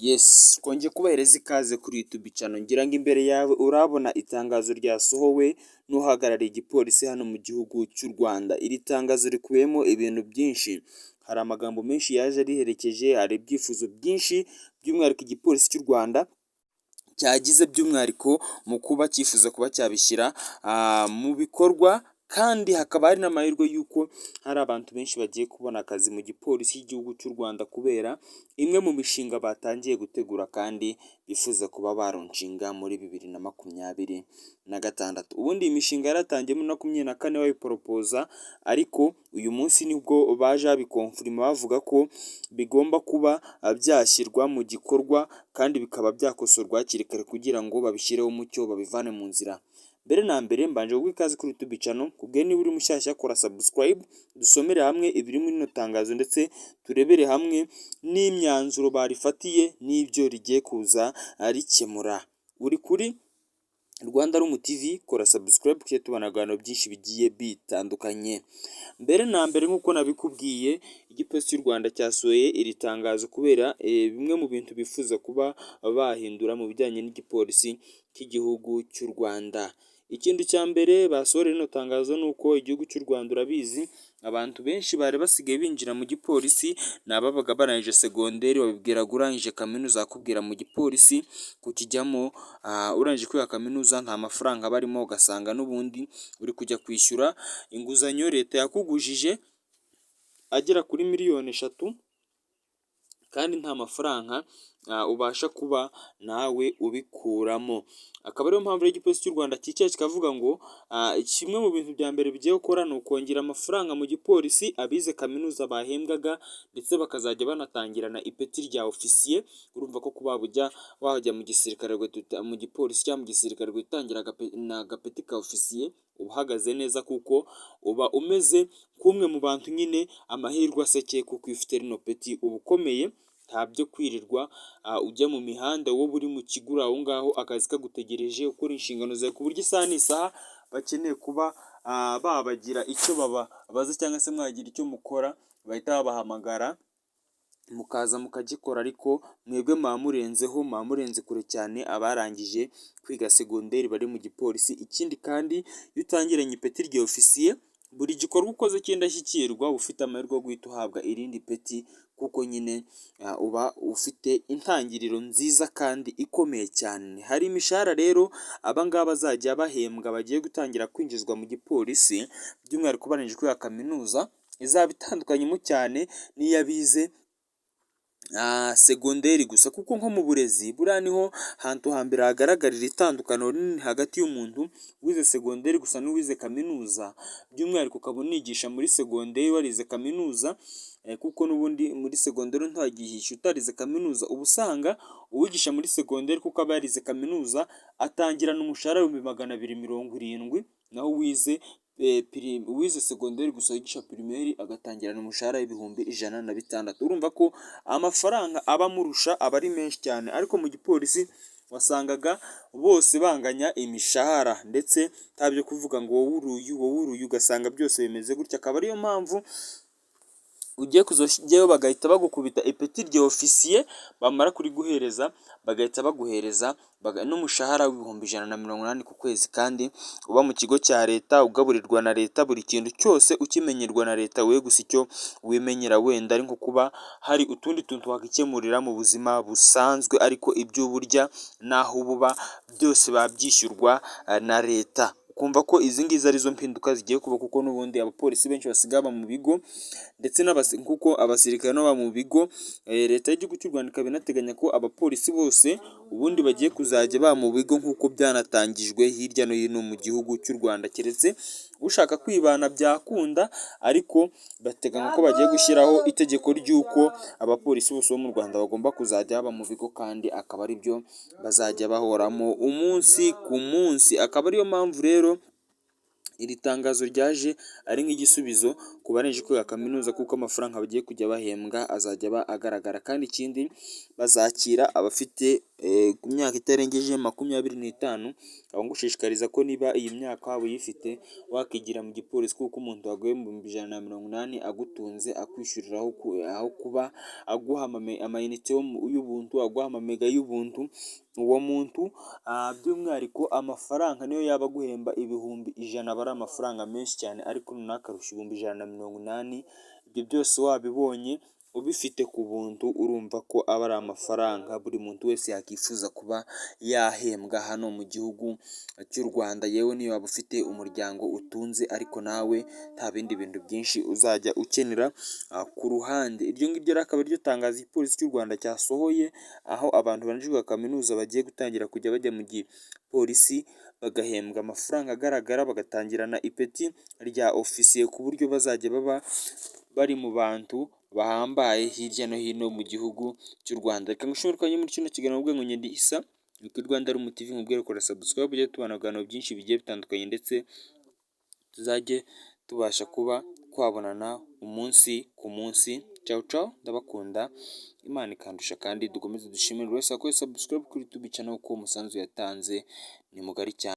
Yes, twongeye kubahereza ikaze kuri YouTube channel. Ngira ngo imbere yawe urabona itangazo ryasohowe n'uhagarariye igipolisi hano mu gihugu cy'u Rwanda. Iri tangazo rikubiyemo ibintu byinshi. Hari amagambo menshi yaje riherekeje, hari ibyifuzo byinshi by'umwihariko igipolisi cy'u Rwanda cyagize by'umwihariko mu kuba cyifuza kuba cyabishyira mu bikorwa, kandi hakaba hari n'amahirwe y'uko hari abantu benshi bagiye kubona akazi mu gipolisi cy'igihugu cy'u Rwanda kubera imwe mu mishinga batangiye gutegura kandi bifuza kuba baronshinga muri 2026. Ubundi iyi mishinga yaratangiye muri 2024 bayiporopoza, ariko uyu munsi nibwo baje babikonfirima bavuga ko bigomba kuba byashyirwa mu gikorwa kandi bikaba byakosorwa hakiri kare kugira ngo babishyireho umucyo babivane mu nzira. Mbere na mbere mbanje kuguha ikaze kuri YouTube channel, kubwe niba uri mushyashya kora subscribe, dusomere hamwe ibiri muri rino tangazo ndetse turebere hamwe n'imyanzuro barifatiye n'ibyo rigiye kuza rikemura. Uri kuri Rwanda Room TV, kora subscribe kuko tubona ibiganiro byinshi bigiye bitandukanye. Mbere na mbere nk'uko nabikubwiye, igipolisi cy'u Rwanda cyasohoye iri tangazo kubera bimwe mu bintu bifuza kuba bahindura mu bijyanye n'igipolisi cy'igihugu cy'u Rwanda. Ikindi cya mbere basohoreye rino tangazo ni uko igihugu cy'u Rwanda urabizi, abantu benshi bari basigaye binjira mu gipolisi ni ababaga barangije segonderi, babibwiraga urangije kaminuza akubwira mu gipolisi kukijyamo, urangije kwiga kaminuza nta mafaranga barimo, ugasanga n'ubundi uri kujya kwishyura inguzanyo leta yakugujije agera kuri miliyoni 3 kandi nta mafaranga ubasha kuba nawe ubikuramo. Akaba ariyo mpamvu igipolisi cy'u Rwanda cyicaye kikavuga ngo kimwe mu bintu bya mbere bigiye gukora ni ukongera amafaranga mu gipolisi abize kaminuza bahembwaga, ndetse bakazajya banatangirana ipeti rya ofisiye. Urumva ko kuba wajya mu gisirikare mu gipolisi cyangwa mu gisirikare gutangira agapeti ka ofisiye uba uhagaze neza, kuko uba umeze nk'umwe mu bantu nyine amahirwe asekeye, kuko iyo ufite rino peti uba ukomeye. Nta byo kwirirwa ujya mu mihanda, wowe uri mu kigura aho ngaho akazi kagutegereje ukora inshingano zawe, ku buryo isaha n'isaha bakeneye kuba babagira icyo babaza cyangwa se mwagira icyo mukora bahita babahamagara mukaza mukagikora. Ariko mwebwe murenzeho, murenze kure cyane abarangije kwiga segonderi bari mu gipolisi. Ikindi kandi iyo utangiranye ipeti rya ofisiye, buri gikorwa ukoze cy'indashyikirwa ufite amahirwe yo guhita uhabwa irindi peti, kuko nyine uba ufite intangiriro nziza kandi ikomeye cyane. Hari imishahara rero abangaba bazajya bahembwa bagiye gutangira kwinjizwa mu gipolisi, by'umwihariko barangije kwiga kaminuza, izaba itandukanyemo cyane n'iyabize segonderi gusa, kuko nko mu burezi buriya niho hantu hambere hagaragarira itandukaniro rinini hagati y'umuntu wize segonderi gusa n'uwize kaminuza. By'umwihariko ukaba unigisha muri segonderi warize kaminuza, kuko n'ubundi muri segonderi ntagihisha utarize kaminuza. Uba usanga uwigisha muri segonderi kuko aba yarize kaminuza atangirana umushahara w'270, naho wize segonderi gusa wigisha pirimeri agatangirana umushahara w'160. Urumva ko amafaranga aba amurusha aba ari menshi cyane, ariko mu gipolisi wasangaga bose banganya imishahara, ndetse ntabyo kuvuga ngo wowe uruyu ugasanga byose bimeze gutya. Akaba ariyo mpamvu ugiye kuzajyayo bagahita bagukubita ipeti rya ofisiye, bamara kuriguhereza bagahita baguhereza n'umushahara w'180 ku kwezi, kandi uba mu kigo cya leta ugaburirwa na leta, buri kintu cyose ukimenyerwa na leta. we gusa icyo wimenyera wenda ari nko kuba hari utundi tuntu wakikemurira mu buzima busanzwe, ariko ibyo burya naho buba byose babyishyurwa na leta. Kumva ko izi ngizi arizo mpinduka zigiye kuba, kuko n'ubundi abapolisi benshi basigaye baba mu bigo, ndetse kuko abasirikare nabo baba mu bigo. Leta y'igihugu cy'u Rwanda ikaba inateganya ko abapolisi bose ubundi bagiye kuzajya baba mu bigo, nk'uko byanatangijwe hirya no hino mu gihugu cy'u Rwanda, keretse ushaka kwibana byakunda, ariko bateganya ko bagiye gushyiraho itegeko ry'uko abapolisi bose bo mu Rwanda bagomba kuzajya baba mu bigo, kandi akaba ari byo bazajya bahoramo umunsi ku munsi. Akaba ariyo mpamvu rero iri tangazo ryaje ari nk'igisubizo ku barangije kwiga kaminuza, kuko amafaranga bagiye kujya bahembwa azajya aba agaragara, kandi ikindi bazakira abafite ku myaka itarengeje 25, nkaba ngushishikariza ko niba iyi myaka waba uyifite wakigira mu gipolisi, kuko umuntu waguhemba ibihumbi 180 agutunze akwishyurira aho kuba aguha amayinite y'ubuntu, aguha amamega y'ubuntu, uwo muntu by'umwihariko amafaranga niyo yaba aguhemba ibihumbi 100 aba ari amafaranga menshi cyane, ariko noneho akarusha ibihumbi 180, ibyo byose wabibonye ubifite ku buntu urumva ko aba ari amafaranga buri muntu wese yakwifuza kuba yahembwa hano mu gihugu cy'u Rwanda, yewe niyo waba ufite umuryango utunze ariko nawe nta bindi bintu byinshi uzajya ukenera ku ruhande. Iryo ngiryo rero akaba ariryo tangazo igipolisi cy'u Rwanda cyasohoye, aho abantu barangije kaminuza bagiye gutangira kujya bajya mu gipolisi bagahembwa amafaranga agaragara, bagatangirana ipeti rya ofisiye ku buryo bazajya baba bari mu bantu bahambaye hirya no hino mu gihugu cy'u Rwanda. Reka ngushimire ko wabanye muri kino kiganiro, ubwo ngo Ngende Issa ni kuri Rwanda Room TV, nkubwire kora subscribe ujye tubana ibiganiro byinshi bigiye bitandukanye, ndetse tuzajye tubasha kuba twabonana umunsi ku munsi. Ciao ciao, ndabakunda, Imana ikandusha, kandi dukomeze dushimire buri wese wakoze subscribe kuri YouTube channel, kuko umusanzu yatanze ni mugari cyane.